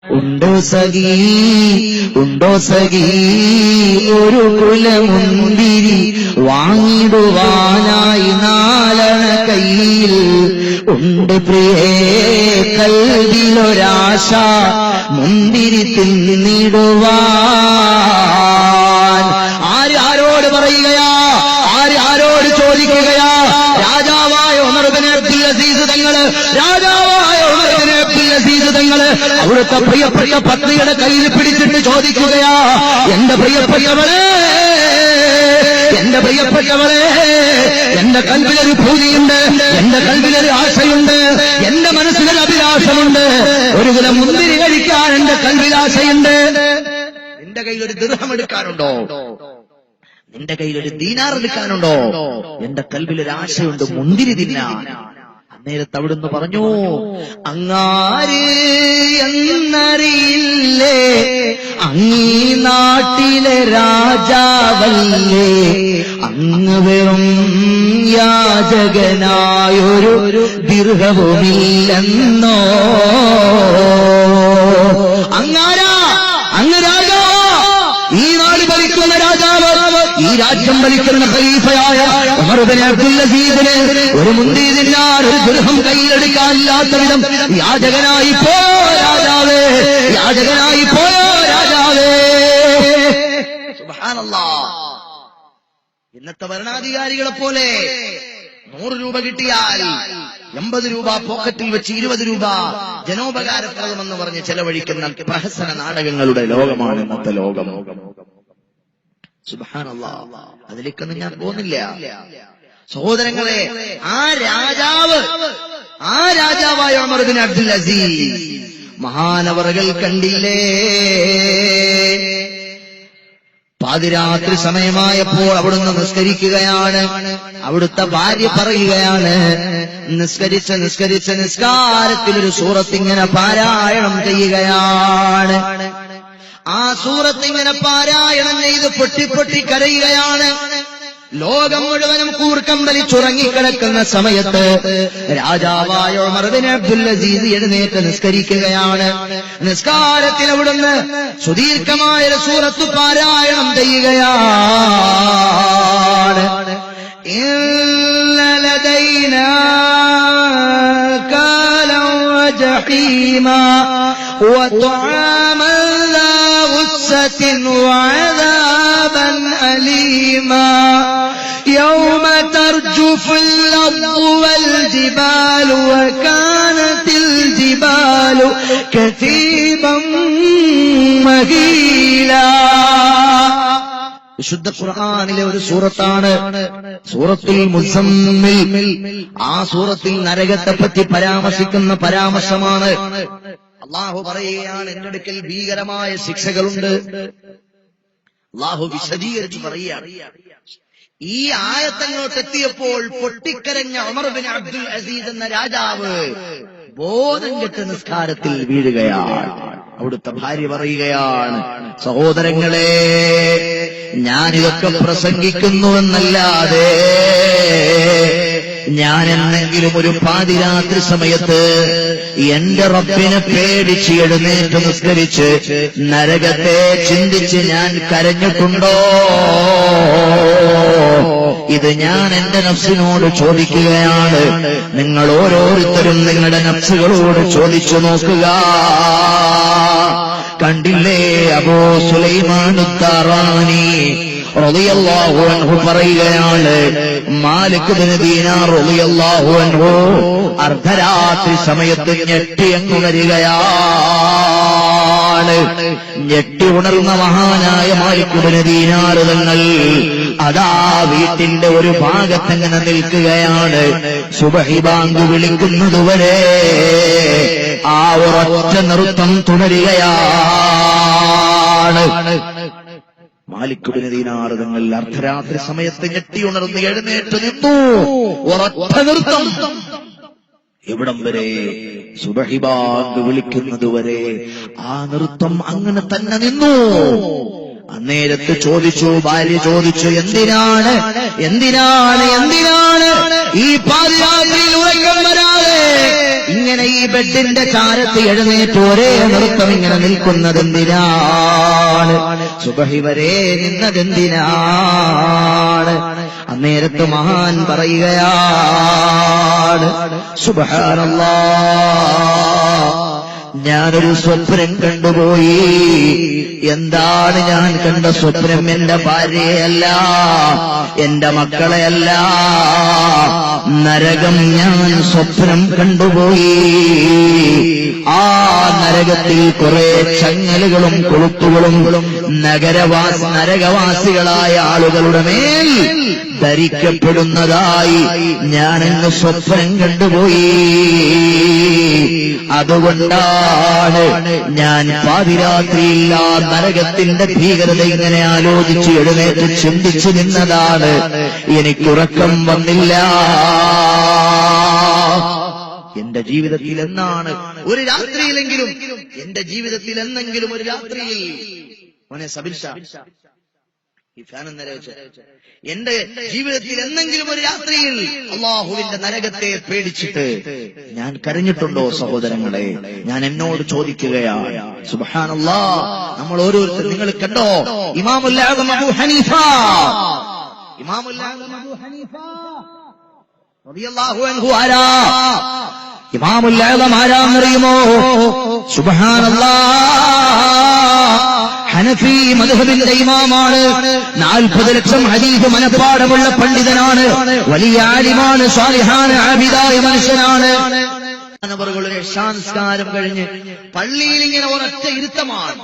ഉണ്ടോ സഖീ ഒരു കുലമുന്തിരി വാങ്ങിടുവാനായി നാലണ കയ്യിൽ ഉണ്ട് പ്രിയേ കൽവിലൊരാശ മുന്തിരി തിന്നിടുവാൻ. ആരോട് പറയുകയാ, ആരോട് ചോദിക്കുകയാ? രാജാവായ ഉമർ ഇബ്നു അബ്ദുൽ അസീസ് തങ്ങള്, രാജാവായ ഉമർ ഇബ്നു അബ്ദുൽ അസീസ് തങ്ങള് അവിടുത്തെ പ്രിയപ്പെട്ട പത്നിയുടെ കയ്യിൽ പിടിച്ചിട്ട് ചോദിക്കുകയാ, എന്റെ പ്രിയപ്പെട്ടവളെ, എന്റെ പ്രിയപ്പെട്ടവളെ, എന്റെ കൽവിലൊരു പൂതിയുണ്ട്, എന്റെ കൽവിലൊരു ആശയുണ്ട്, എന്റെ മനസ്സിലൊരു അഭിലാഷമുണ്ട്, ഒരു കുലം മുന്തിരി കഴിക്കാൻ എന്റെ കൽവിലാശയുണ്ട്. നിന്റെ കയ്യിൽ ഒരു ദിർഹം എടുക്കാനുണ്ടോ? നിന്റെ കയ്യിൽ ഒരു ദീനാർ എടുക്കാനുണ്ടോ? എന്റെ കൽവിലൊരു ആശയുണ്ട്, മുന്തിരി തിന്നാൻ. നേരത്തെ അവിടുന്ന് പറഞ്ഞു, അങ്ങാര് എന്നറിയില്ലേ, അങ്ങീ നാട്ടിലെ രാജാവല്ലേ, അങ്ങ് വെറും യാചകനായൊരു ദിർഹവുമില്ലെന്നോ. അങ്ങാരാ, അങ്ങ് രാജാവ്, ഈ നാട് ഭരിക്കുന്ന രാജാവ്, ഈ രാജ്യം ഭരിക്കുന്ന ഖലീഫയായ ഉമർ ഇബ്നു അബ്ദുൽ അസീസിനെ ഒരു മുന്തിരി തിന്നാൻ ഒരു ദിർഹം കയ്യിലെടുക്കാനില്ലാത്ത വിധം യാചകനായി പോയോ രാജാവേ, യാചകനായി പോയോ രാജാവേ. സുബ്ഹാനല്ലാഹ്. ഇന്നത്തെ ഭരണാധികാരികളെ പോലെ 100 രൂപ കിട്ടിയാൽ 80 രൂപ പോക്കറ്റിൽ വെച്ച് 20 രൂപ ജനോപകാരപ്രദമെന്ന് പറഞ്ഞ് ചെലവഴിക്കുന്ന പ്രഹസന നാടകങ്ങളുടെ ലോകമാണ് ഇന്നത്തെ ലോകം. സുബ്ഹാനല്ലാഹ്. അതിലേക്കൊന്നും ഞാൻ പോകുന്നില്ല സഹോദരങ്ങളെ. ആ രാജാവായ ഉമർ ഇബ്നു അബ്ദുൽ അസീസ് മഹാനവറുകൾ കണ്ടില്ലേ, പാതിരാത്രി സമയമായപ്പോൾ അവിടുന്ന് നിസ്കരിക്കുകയാണ്. അവിടുത്തെ ഭാര്യ പറയുകയാണ്, നിസ്കരിച്ച നിസ്കാരത്തിലൊരു സൂറത്ത് ഇങ്ങനെ പാരായണം ചെയ്യുകയാണ്. ആ സൂറത്ത് ഇങ്ങനെ പാരായണം ചെയ്ത് പൊട്ടി കരയുകയാണ്. ലോകം മുഴുവനും കൂർക്കം വലിച്ചുറങ്ങിക്കിടക്കുന്ന സമയത്ത് രാജാവായ ഉമർ ഇബ്നു അബ്ദുൽ അസീസ് എഴുന്നേറ്റ് നിസ്കരിക്കുകയാണ്. നിസ്കാരത്തിൽ അവിടുന്ന് സുദീർഘമായ ഒരു സൂറത്ത് പാരായണം ചെയ്യുകയാണ്. ഇന്ന ലദൈനാ കാലൻ വജഹീമാ വതുആമൻ ലാ ഗുസ്സത്തിൻ വഅദാബൻ അലീമാ يوم ترجف الأرض والجبال وكانت الجبال كثيبا مهيلا. വിശുദ്ധ ഖുർആനിലെ ഒരു സൂറത്താണ് സൂറത്തുൽ മുസമ്മിൽ. ആ സൂറത്തിൽ നരകത്തെ പറ്റി പരാമർശിക്കുന്ന പരാമർശമാണ്. അല്ലാഹു പറയുകയാണ്, എന്റെ അടുക്കൽ ഭീകരമായ ശിക്ഷകളുണ്ട്. അല്ലാഹു വിശദീകരിച്ച് പറയുകയാണ്. ഈ ആയത്തങ്ങോട്ടെത്തിയപ്പോൾ പൊട്ടിക്കരഞ്ഞ ഉമർ ഇബ്നു അബ്ദുൽ അസീസ് എന്ന രാജാവ് ബോധം കെട്ട് നിസ്കാരത്തിൽ വീഴുകയാണ്. അവിടുത്തെ ഭാര്യ പറയുകയാണ്, സഹോദരങ്ങളെ, ഞാനിതൊക്കെ പ്രസംഗിക്കുന്നുവെന്നല്ലാതെ ഞാൻ എന്നെങ്കിലും ഒരു പാതിരാത്രി സമയത്ത് എന്റെ റബ്ബിനെ പേടിച്ച് എഴുന്നേറ്റ് നിസ്കരിച്ച് നരകത്തെ ചിന്തിച്ച് ഞാൻ കരഞ്ഞിട്ടുണ്ടോ? ഇത് ഞാൻ എന്റെ നഫ്സിനോട് ചോദിക്കുകയാണ്. നിങ്ങൾ ഓരോരുത്തരും നിങ്ങളുടെ നഫ്സുകളോട് ചോദിച്ചു നോക്കുക. കണ്ടില്ലേ, അബൂ സുലൈമാൻ അദ്ദാറാനി റളിയല്ലാഹു അൻഹു പറയുകയാണ്, മാലിക് ഇബ്നു ദീനാർ റളിയല്ലാഹു അൻഹു അർദ്ധരാത്രി സമയത്ത് ഞെട്ടി അങ്ങ് വരികയാണ്. ഞെട്ടി ഉണർന്ന മഹാനായ മാലിക് ഇബ്നു ദീനാർ തങ്ങൾ അതാ വീട്ടിന്റെ ഒരു ഭാഗത്തെങ്ങനെ നിൽക്കുകയാണ്. സുബ്ഹി ബാങ്ക് വിളിക്കുന്നതുവരെ ആ ഒരൊറ്റ നൃത്തം തുടരുകയാണ്. മാലിക് ഇബ്നു ദീനാർ തങ്ങൾ അർദ്ധരാത്രി സമയത്ത് ഞെട്ടിയുണർന്ന് എഴുന്നേറ്റ് നിന്നു. ഒരൊറ്റ നൃത്തം. എവിടം വരെ? സുബ്ഹി ബാങ്ക് വിളിക്കുന്നതുവരെ ആ നൃത്തം അങ്ങനെ തന്നെ നിന്നു. അന്നേരത്ത് ചോദിച്ചു, ഭാര്യ ചോദിച്ചു, എന്തിനാണ് ഈ പാതിരാത്രിയിൽ ഉറക്കം വരാതെ ഇങ്ങനെ ഈ ബെഡിന്റെ ചാരത്ത് എഴുന്നേറ്റ് ഒരേ നൃത്തം ഇങ്ങനെ നിൽക്കുന്നതെന്തിനാണ്? സുബഹി വരെ നിന്നതെന്തിനാണ്? അന്നേരത്ത് മഹാൻ പറയുകയാണ്, സുബ്ഹാനല്ലാഹ്, ഞാനൊരു സ്വപ്നം കണ്ടുപോയി. എന്താണ് ഞാൻ കണ്ട സ്വപ്നം? എന്റെ ഭാര്യയല്ല, എന്റെ മക്കളെയല്ല, നരകം ഞാൻ സ്വപ്നം കണ്ടുപോയി. ആ നരകത്തിൽ കുറെ ചങ്ങലുകളും കൊളുത്തുകളും നരകവാസികളായ ആളുകളുടെ മേൽ ധരിക്കപ്പെടുന്നതായി ഞാനങ്ങ് സ്വപ്നം കണ്ടുപോയി. അതുകൊണ്ടാണ് ഞാൻ പാതിരാത്രിയിൽ ആ നരകത്തിന്റെ ഭീകരത ഇങ്ങനെ ആലോചിച്ച് എഴുന്നേറ്റ് ചിന്തിച്ചു നിന്നതാണ്. എനിക്കുറക്കം വന്നില്ല. എന്റെ ജീവിതത്തിൽ എന്നാണ് ഒരു രാത്രിയിലെങ്കിലും, എന്റെ ജീവിതത്തിൽ എന്നെങ്കിലും ഒരു രാത്രിയിൽ, മോനെ സബിൽഷ ഈ ഫാനും നിറവെച്ച്, എന്റെ ജീവിതത്തിൽ എന്നെങ്കിലും ഒരു രാത്രിയിൽ അള്ളാഹുവിന്റെ നരകത്തെ പേടിച്ചിട്ട് ഞാൻ കരഞ്ഞിട്ടുണ്ടോ സഹോദരങ്ങളെ? ഞാൻ എന്നോട് ചോദിക്കുകയാണ്. സുബ്ഹാനല്ലാഹ്, നമ്മൾ ഓരോരുത്തരും, നിങ്ങൾ കണ്ടോ ഇമാമുൽ ആദം അബൂ ഹനീഫ, ഇമാമുൽ ആദം അബൂ ഹനീഫ റളിയല്ലാഹു അൻഹു ആരാ? ഇമാമുൽ ആദം ആരാന്നറിയുമോ? സുബ്ഹാനല്ലാഹ്, ഹനഫി മദ്ഹബിന്റെ ഇമാമാണ്. 40 ലക്ഷം ഹദീസ് മനപ്പാടമുള്ള പണ്ഡിതനാണ്. വലിയ ആലിമാണ്, സാലിഹാണ്, ആബിദായ മനുഷ്യനാണ്. അവരുടെ സംസ്കാരം കഴിഞ്ഞ് പള്ളിയിൽ ഇങ്ങനെ ഒരൊറ്റ ഇരുത്തമാണ്.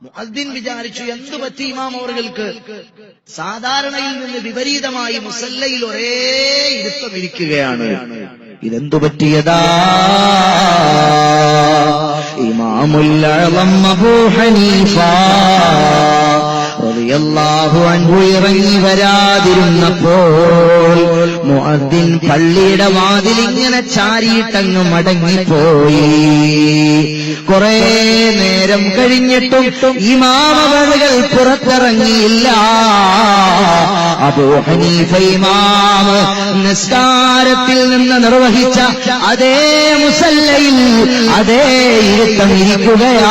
മുഅദ്ദിൻ വിചാരിച്ചു, എന്തു പറ്റി ഇമാം അവർക്ക്? സാധാരണയിൽ നിന്ന് വിപരീതമായി മുസല്ലയിൽ ഒരേ ഇരുത്തം ഇരിക്കുകയാണ്. ഇതെന്തു പറ്റിയതാ? ഇമാമുൽ അഅ്ളം അബൂ ഹനീഫ റളിയല്ലാഹു അൻഹു ഇറങ്ങി വരാതിരുന്നപ്പോൾ മുഅദ്ദിൻ പള്ളിയുടെ വാതിൽ ഇങ്ങനെ ചാരിയിട്ടങ്ങ് മടങ്ങിപ്പോയി. കുറെ നേരം കഴിഞ്ഞിട്ടും ഇമാം അവറുകൾ പുറത്തിറങ്ങിയില്ല. അബൂ ഹനീഫ ഇമാം നിസ്കാരത്തിൽ നിന്ന് നിർവഹിച്ച അതേ മുസല്ലയിൽ അതേ ഇരുത്തം ഇരിക്കുകയാണ്.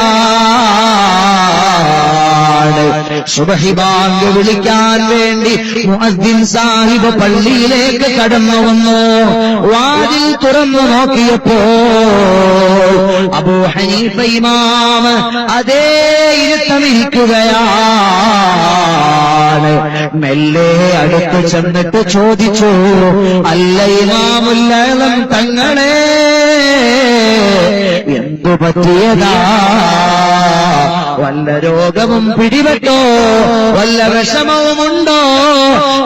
സുബ്ഹി ബാങ്ക് വിളിക്കാൻ വേണ്ടി മുഅദ്ദിൻ സാഹിബ് പള്ളിയിലേക്ക് കടന്നു വന്നു. വാതിൽ തുറന്നു നോക്കിയപ്പോൾ അബൂ ഹനീഫ ഇമാം അതേ ഇരുത്തം ഇരിക്കുകയാണ്. മെല്ലെ അടുത്ത് ചെന്നിട്ട് ചോദിച്ചു, അല്ല ഇമാമുൽ ആദം തങ്ങളെ, എന്തു പറ്റിയതാ? വല്ല രോഗവും പിടിപെട്ടോ? വല്ല വിഷമവുമുണ്ടോ?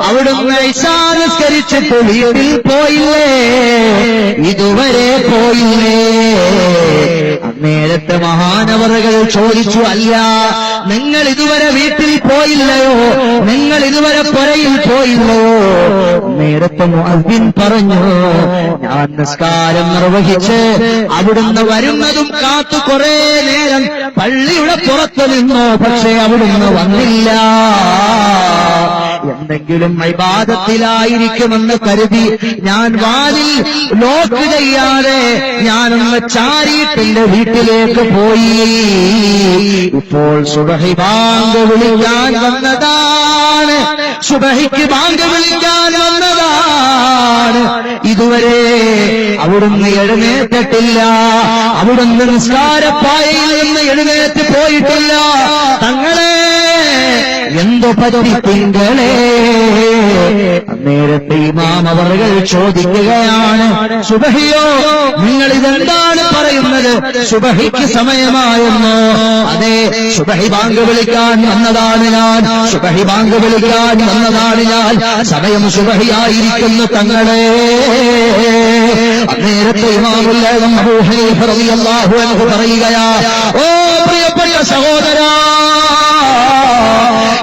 അവിടുന്ന് ഇശാ നിസ്കരിച്ചിട്ട് വീട്ടിൽ പോയില്ലേ? ഇതുവരെ പോയില്ലേ? നേരത്തെ മഹാനവറുകൾ ചോദിച്ചു, അല്ല, നിങ്ങൾ ഇതുവരെ വീട്ടിൽ പോയില്ലയോ? നിങ്ങൾ ഇതുവരെ പുരയിൽ പോയില്ലയോ? നേരത്തെ മുഅദ്ദിൻ പറഞ്ഞു, ഞാൻ നിസ്കാരം നിർവഹിച്ച് അവിടുന്ന് വരുന്നതും കാത്തു കുറെ നേരം പള്ളിയുടെ പുറത്തു നിന്നു. പക്ഷേ അവിടുന്ന് വന്നില്ല. എന്തെങ്കിലും ഇബാദത്തിലായിരിക്കുമെന്ന് കരുതി ഞാൻ വാതിൽ ലോക്ക് ചെയ്യാതെ ഞാനൊന്ന് ചാരിയിട്ടെന്റെ വീട്ടിലേക്ക് പോയി. ഇപ്പോൾ സുബ്ഹി ബാങ്ക് വിളിക്കാൻ വന്നതാണ്. സുബ്ഹിക്ക് ബാങ്ക് വിളിക്കാൻ വന്നതാണ്. ഇതുവരെ അവിടുന്ന് എഴുന്നേറ്റിട്ടില്ല. അവിടുന്ന് നിസ്കാരപ്പായയിൽ നിന്ന് എഴുന്നേറ്റ് പോയിട്ടില്ല. തങ്ങളെ, എന്തു പറ്റി തിങ്കളെ? നേരത്തെ ഇമാം അവറുകൾ ചോദിക്കുകയാണ്, സുബ്ഹിയോ? നിങ്ങൾ ഇതെന്താണ് പറയുന്നത്? സുബ്ഹിക്ക് സമയമായെന്നോ? അതെ, സുബ്ഹി ബാങ്ക് വിളിക്കാൻ വന്നതാണ് ഞാൻ. സുബ്ഹി ബാങ്ക് വിളിക്കാൻ വന്നതാണ് ഞാൻ. സമയം സുബ്ഹിയായിരിക്കുന്നു തങ്ങളെ. നേരത്തെ ഇമാമുൽ ആദം അബൂ ഹനീഫ റളിയല്ലാഹു അൻഹു പറയുകയാ, ഓ പ്രിയപ്പെട്ട സഹോദരാ,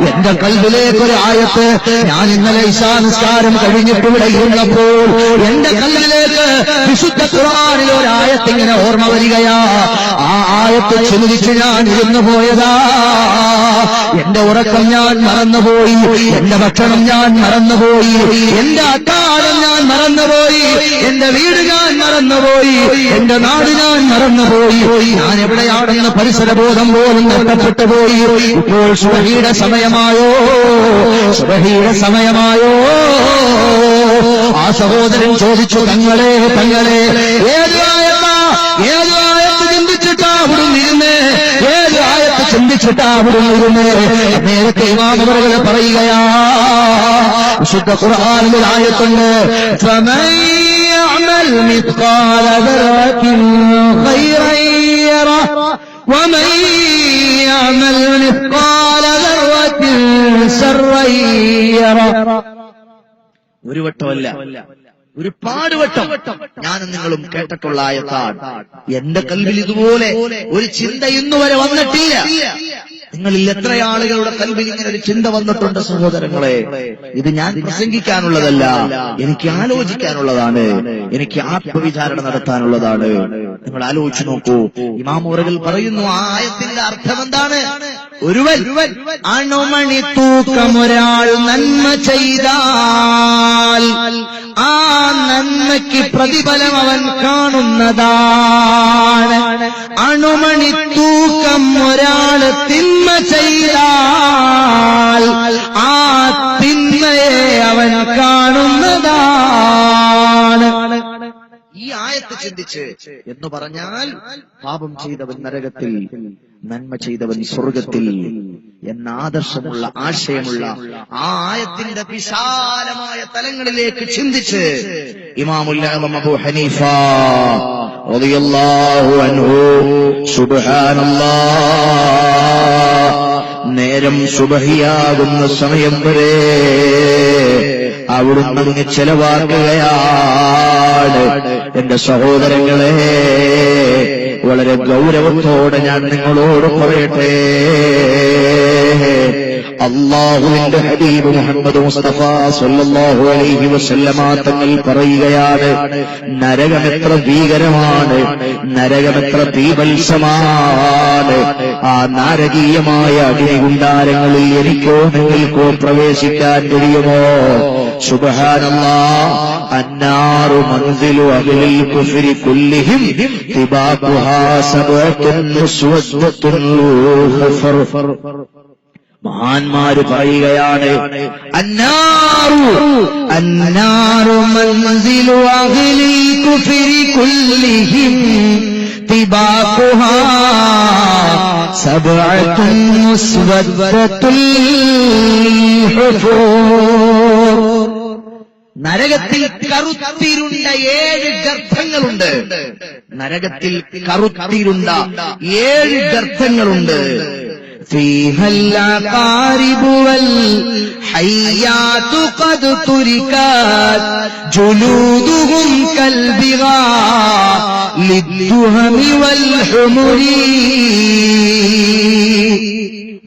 എന്റെ കൽബിലേക്കൊരു ആയത്ത്, ഞാൻ ഇന്നലെ ഇശാ നിസ്കാരം കഴിഞ്ഞിട്ട് ഇവിടെ ഇരുന്നപ്പോൾ എന്റെ കൽബിലേക്ക് വിശുദ്ധ ഖുർആനിൽ ഒരു ആയത്ത് ഇങ്ങനെ ഓർമ്മ വരികയാ. ആ ആയത്ത് ചിന്തിച്ച് ഞാൻ ഇരുന്നു പോയതാ. എന്റെ ഉറക്കം ഞാൻ മറന്നുപോയി, എന്റെ ഭക്ഷണം ഞാൻ മറന്നുപോയി, എന്റെ അത്താഴം ഞാൻ മറന്നുപോയി, എന്റെ വീട് ഞാൻ മറന്നുപോയി, എന്റെ നാട് ഞാൻ മറന്നുപോയി, ഞാൻ എവിടെയാണെന്ന് പരിസരബോധം പോലും നഷ്ടപ്പെട്ടു പോയി. ഇപ്പോൾ സുബഹിയുടെ സമയമായോ, സുബഹിയുടെ സമയമായോ? ആ സഹോദരൻ ചോദിച്ചു, തങ്ങളെ ഏത് ആയത്ത് ചിന്തിച്ചിട്ടാ അവിടുന്ന് ഇരുന്നേ, ഏത് ആയത്ത് ചിന്തിച്ചിട്ടാ അവിടുന്ന് ഇരുന്നേ? നേരത്തെ ഇമാം അവറുകൾ പറയുകയാ, വിശുദ്ധ ഖുർആനിൽ ആയത്തുണ്ട്, ഫമൻ യഅമൽ മിത്ഖാല ദർറത്തിൻ ഖൈറൻ യറഹ് വമൻ യഅമൽ മിത്ഖാല ദർറത്തിൻ ശർറൻ യറഹ്. ഒരു വട്ടമല്ല, ഒരുപാട് വട്ടം ഞാനും നിങ്ങളും കേട്ടിട്ടുള്ള ആയത്താണ്. എന്റെ കൽവിൽ ഇതുപോലെ ഒരു ചിന്ത ഇന്നുവരെ വന്നിട്ടില്ല. നിങ്ങളിൽ എത്ര ആളുകളുടെ കൽവിൽ ഇങ്ങനെ ഒരു ചിന്ത വന്നിട്ടുണ്ട് സഹോദരങ്ങളെ? ഇത് ഞാൻ പ്രസംഗിക്കാനുള്ളതല്ല, എനിക്ക് ആലോചിക്കാനുള്ളതാണ്, എനിക്ക് ആത്മവിചാരണ നടത്താനുള്ളതാണ്. നിങ്ങൾ ആലോചിച്ചു നോക്കൂ. ഇമാം അവറുകൾ പറയുന്നു, ആ ആയത്തിന്റെ അർത്ഥം എന്താണ്? ഒരുവൻ അണുമണി തൂക്കം ഒരാൾ നന്മ ചെയ്താൽ ആ നന്മയ്ക്ക് പ്രതിഫലം അവൻ കാണുന്നതാണ്. അണുമണി തൂക്കം ഒരാൾ തിന്മ ചെയ്താൽ ആ തിന്മയെ അവൻ കാണുന്നതാണ്. ഈ ആയത്ത് ചിന്തിച്ച് എന്ന് പറഞ്ഞാൽ, പാപം ചെയ്തവൻ നരകത്തിൽ, നന്മ ചെയ്തവൻ സ്വർഗത്തിൽ എന്ന ആദർശമുള്ള, ആശയമുള്ള ആ ആയത്തിന്റെ വിശാലമായ തലങ്ങളിലേക്ക് ചിന്തിച്ച് ഇമാമുൽ അഅ്ലം അബൂ ഹനീഫ റളിയല്ലാഹു അൻഹു സുബ്ഹാനല്ലാഹ് നേരം സുബഹിയാകുന്ന സമയം വരെ അവിടുന്ന് അങ്ങ് ചെലവാക്കുകയാണ്. എന്റെ സഹോദരങ്ങളെ, വളരെ ഗൗരവത്തോടെ ഞാൻ നിങ്ങളോട് പറയട്ടെ, അല്ലാഹുവിന്റെ ഹബീബ് മുഹമ്മദ് മുസ്തഫ സല്ലല്ലാഹു അലൈഹി വസല്ലമ തങ്ങൾ പറയുകയാണ്, നരകമെത്ര ഭീകരമാണ്, നരകമെത്ര തീവത്സമാണ്. ആ നാരകീയമായ അഗ്നികുണ്ടാരങ്ങളിൽ എനിക്കോ നിങ്ങൾക്കോ പ്രവേശിക്കാൻ കഴിയുമോ? സുബ്ഹാനല്ലാഹ്. അന്നാറു മൻസിലു അഹ്ലിൽ കുഫ്രി കുല്ലിഹിം തിബാഖുഹാ സബഅത്തുൻ മുസ്വദ്ദത്തുൻ ഖഫർ. മഹാന്മാര് പറയുകയാണ്, അന്നാറു മൻസിലു അഹ്ലിൽ കുഫ്രി കുല്ലിഹിം തിബാഖുഹാ സബഅത്തുൻ മുസ്വദ്ദത്തുൻ ഖഫർ. നരകത്തിൽ കറുത്തിരുണ്ട 7 ഗർത്തങ്ങളുണ്ട്. നരകത്തിൽ കറുത്തിരുണ്ട 7 ഗർത്തങ്ങളുണ്ട്. فيها العقارب والحيات قد تركت جلودهم كالبغاء للدهم والحمر.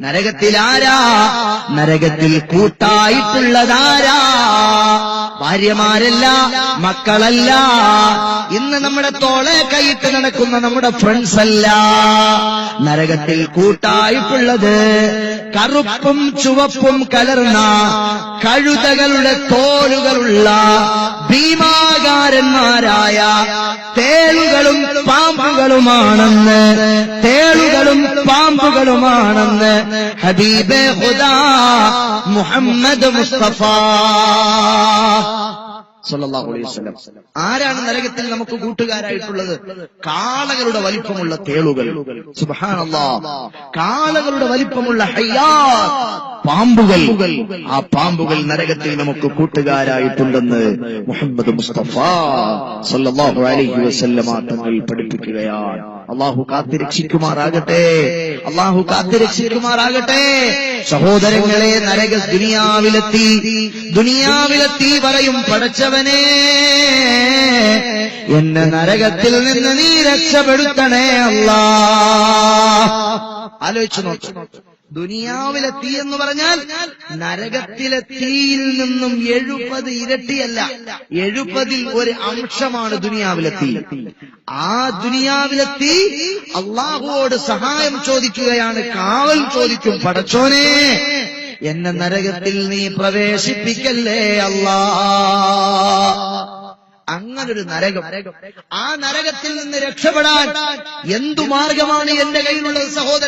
നരകത്തിൽ ആരാ? നരകത്തിൽ കൂട്ടായിട്ടുള്ളതാരാ? ഭാര്യമാരല്ല, മക്കളല്ല, ഇന്ന് നമ്മുടെ തോളെ കൈയിട്ട് നടക്കുന്ന നമ്മുടെ ഫ്രണ്ട്സ് അല്ല. നരകത്തിൽ കൂട്ടായിട്ടുള്ളത് കറുപ്പും ചുവപ്പും കലർന്ന കഴുതകളുടെ തോലുകളുള്ള ഭീമാകാരന്മാരായ തേളുകളും പാമ്പുകളുമാണെന്ന്, തേളുകളും പാമ്പുകളുമാണെന്ന് ഹബീബേ ഖുദാ മുഹമ്മദ് മുസ്തഫ സല്ലല്ലാഹു അലൈഹി വസല്ലം. ആരാണ് നരകത്തിൽ നമുക്ക് കൂട്ടുകാരായിട്ടുള്ളത്? കാളകളുടെ വലിപ്പമുള്ള തേളുകൾ. സുബ്ഹാനല്ലാഹ്. കാളകളുടെ വലിപ്പമുള്ള ഹയ്യാത്ത് പാമ്പുകൾ. ആ പാമ്പുകൾ നരകത്തിൽ നമുക്ക് കൂട്ടുകാരായിട്ടുണ്ടെന്ന് മുഹമ്മദ് മുസ്തഫ സല്ലല്ലാഹു അലൈഹി വസല്ലം തങ്ങൾ പഠിപ്പിക്കുകയാണ്. അല്ലാഹു കാത്തിരക്ഷിക്കുമാറാകട്ടെ, അല്ലാഹു കാത്തിരക്ഷിക്കുമാറാകട്ടെ. സഹോദരങ്ങളെ, നരക ദുനിയാവിലെത്തി പറയും, പടച്ചവനെ എന്നെ നരകത്തിൽ നിന്ന് നീ രക്ഷപ്പെടുത്തണേ അല്ലാഹ്. ആലോചിച്ചു നോക്ക്, ദുനിയാവിലെ തീ എന്ന് പറഞ്ഞാൽ നരകത്തിലെ തീയിൽ നിന്നും 70 ഇരട്ടിയല്ല, 70-ൽ ഒരു അംശമാണ് ദുനിയാവിലെ തീ. ആ ദുനിയാവിലെ തീ അള്ളാഹുവോട് സഹായം ചോദിക്കുകയാണ്, കാവൽ ചോദിക്കും. പടച്ചോനെ, എന്നെ നരകത്തിൽ നീ പ്രവേശിപ്പിക്കല്ലേ അല്ലാ. അങ്ങനൊരു നരകം. ആ നരകത്തിൽ നിന്ന് രക്ഷപ്പെടാൻ എന്തു മാർഗമാണ് എന്റെ കയ്യിലുള്ളത് സഹോദരൻ?